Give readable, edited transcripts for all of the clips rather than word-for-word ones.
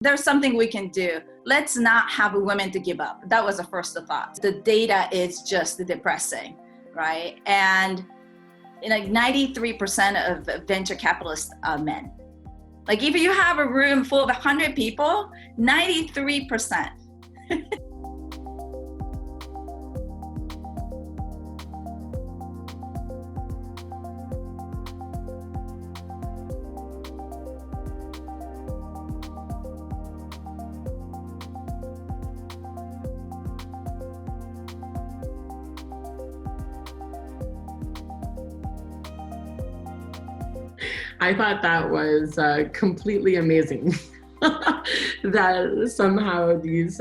There's something we can do. Let's not have women to give up. That was the first thought. The data is just depressing, right? And 93% of venture capitalists are men. Like if you have a room full of 100 people, 93%. I thought that was completely amazing. That somehow these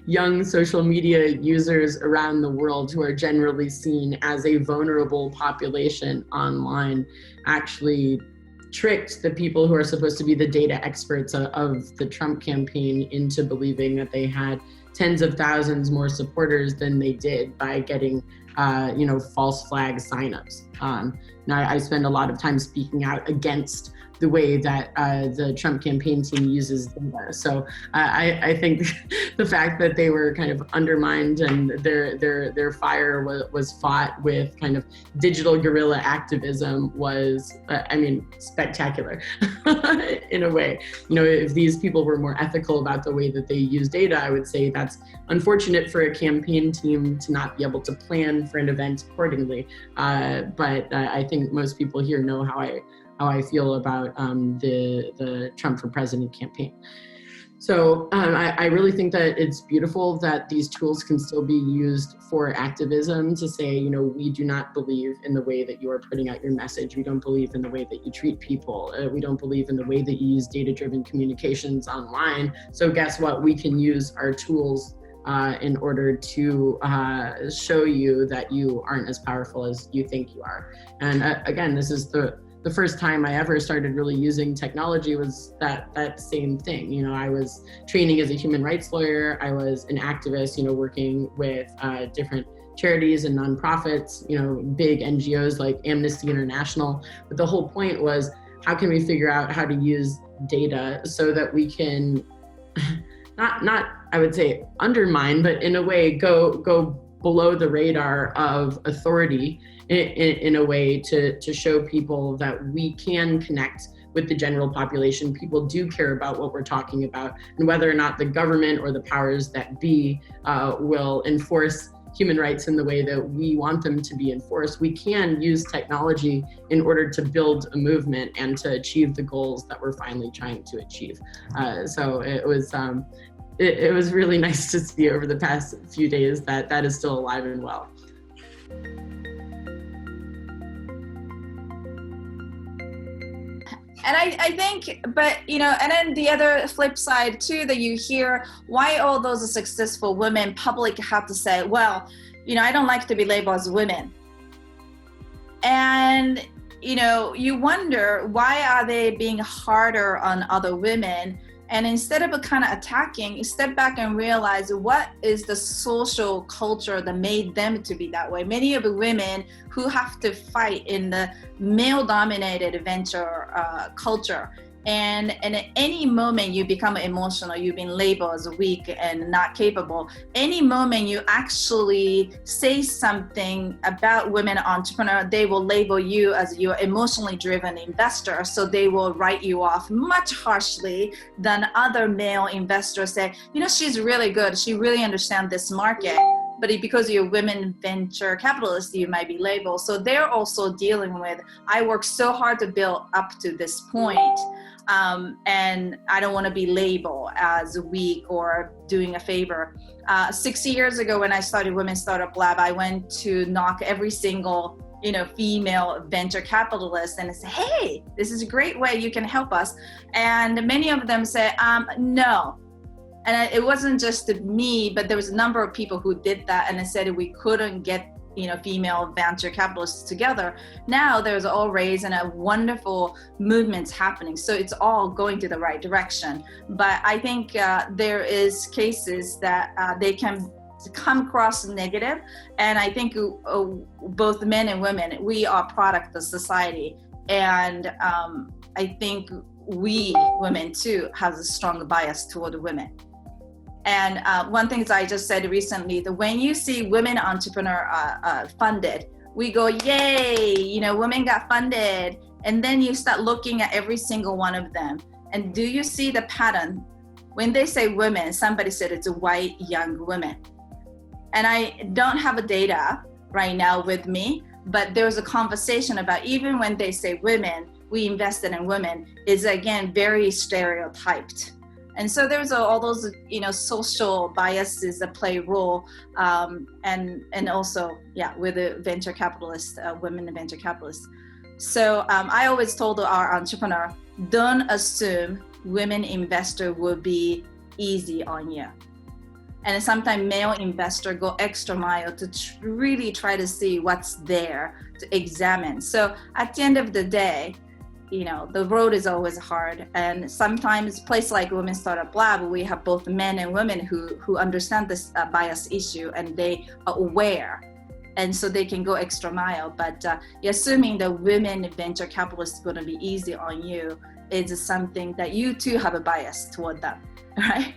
young social media users around the world who are generally seen as a vulnerable population online actually tricked the people who are supposed to be the data experts of the Trump campaign into believing that they had tens of thousands more supporters than they did by getting false flag signups. Now, I spend a lot of time speaking out against the way that the Trump campaign team uses data. So I think the fact that they were kind of undermined and their fire was fought with kind of digital guerrilla activism was, spectacular in a way. If these people were more ethical about the way that they use data, I would say that's unfortunate for a campaign team to not be able to plan for an event accordingly. But I think most people here know how I feel about the Trump for President campaign. So I really think that it's beautiful that these tools can still be used for activism to say, we do not believe in the way that you are putting out your message. We don't believe in the way that you treat people. We don't believe in the way that you use data-driven communications online. So guess what? We can use our tools in order to show you that you aren't as powerful as you think you are. And again, this is the first time I ever started really using technology was that same thing. I was training as a human rights lawyer. I was an activist, working with different charities and nonprofits, big NGOs like Amnesty International. But the whole point was, how can we figure out how to use data so that we can not I would say undermine, but in a way go below the radar of authority in a way to show people that we can connect with the general population. People do care about what we're talking about, and whether or not the government or the powers that be will enforce human rights in the way that we want them to be enforced. We can use technology in order to build a movement and to achieve the goals that we're finally trying to achieve. So it was really nice to see over the past few days that is still alive and well. And I think, but, and then the other flip side too, that you hear why all those successful women public have to say, well, I don't like to be labeled as women. And, you wonder, why are they being harder on other women? And instead of kind of attacking, step back and realize what is the social culture that made them to be that way. Many of the women who have to fight in the male-dominated venture culture. And at any moment you become emotional, you've been labeled as weak and not capable. Any moment you actually say something about women entrepreneurs, they will label you as your emotionally driven investor. So they will write you off much harshly than other male investors say, she's really good. She really understands this market. But because you're women venture capitalists, you might be labeled. So they're also dealing with, I worked so hard to build up to this point. And I don't want to be labeled as weak or doing a favor. 6 years ago when I started Women's Startup Lab, I went to knock every single female venture capitalist and say, hey, this is a great way you can help us. And many of them say, no. And it wasn't just me, but there was a number of people who did that and said we couldn't get female venture capitalists together. Now there's all raise and a wonderful movements happening. So it's all going to the right direction. But I think there is cases that they can come across negative. And I think both men and women, we are product of society. And I think we women too have a strong bias toward women. And one thing I just said recently, that when you see women entrepreneur funded, we go, yay, you know, women got funded. And then you start looking at every single one of them. And do you see the pattern? When they say women, somebody said it's a white young women. And I don't have a data right now with me, but there was a conversation about even when they say women, we invested in women, is again very stereotyped. And so there's all those, you know, social biases that play a role, and also, yeah, with the venture capitalists, women venture capitalists. So I always told our entrepreneur, don't assume women investor will be easy on you. And sometimes male investor go extra mile to really try to see what's there to examine. So at the end of the day, you know, the road is always hard. And sometimes place like Women Startup Lab, we have both men and women who understand this bias issue, and they are aware. And so they can go extra mile. But assuming that women venture capitalists are going to be easy on you is something that you too have a bias toward them, right?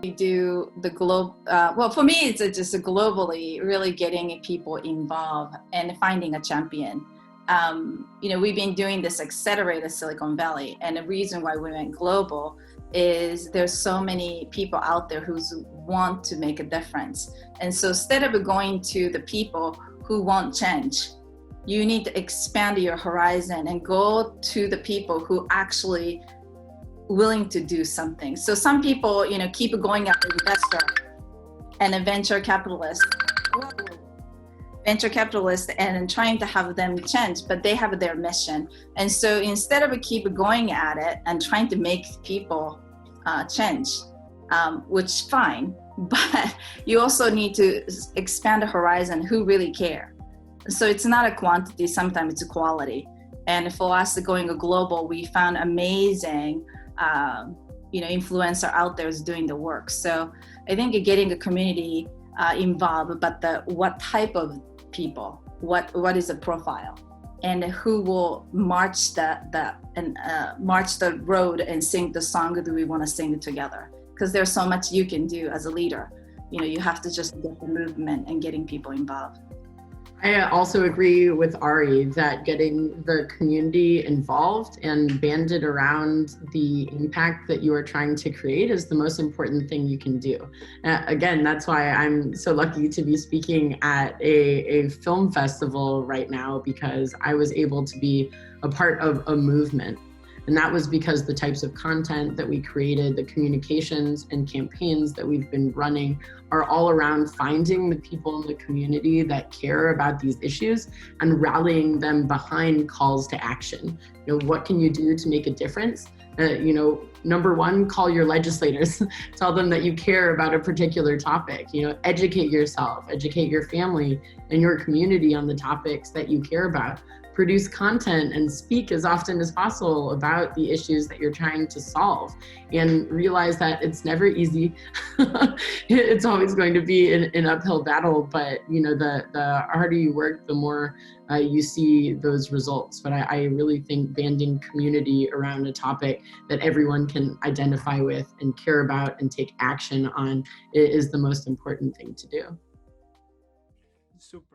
We do the well, for me, it's just globally really getting people involved and finding a champion. You know, we've been doing this accelerator Silicon Valley, and the reason why we went global is there's so many people out there who want to make a difference. And so instead of going to the people who want change, you need to expand your horizon and go to the people who actually willing to do something. So some people, you know, keep going after investor and a venture capitalist and trying to have them change, but they have their mission. And so instead of keep going at it and trying to make people change, which fine, but you also need to expand the horizon who really care. So it's not a quantity, sometimes it's a quality. And for us going global, we found amazing you know, influencer out there is doing the work. So I think getting a community involved, but what type of people, what is the profile, and who will march march the road and sing the song that we want to sing together. Because there's so much you can do as a leader. You know, you have to just get the movement and getting people involved. I also agree with Ari that getting the community involved and banded around the impact that you are trying to create is the most important thing you can do. Again, that's why I'm so lucky to be speaking at a film festival right now, because I was able to be a part of a movement. And that was because the types of content that we created, the communications and campaigns that we've been running are all around finding the people in the community that care about these issues and rallying them behind calls to action. You know, what can you do to make a difference? You know, number one, call your legislators. Tell them that you care about a particular topic. You know, educate yourself, educate your family and your community on the topics that you care about. Produce content and speak as often as possible about the issues that you're trying to solve, and realize that it's never easy. It's always going to be an uphill battle, but you know, the harder you work, the more you see those results. But I really think banding community around a topic that everyone can identify with and care about and take action on is the most important thing to do. Super.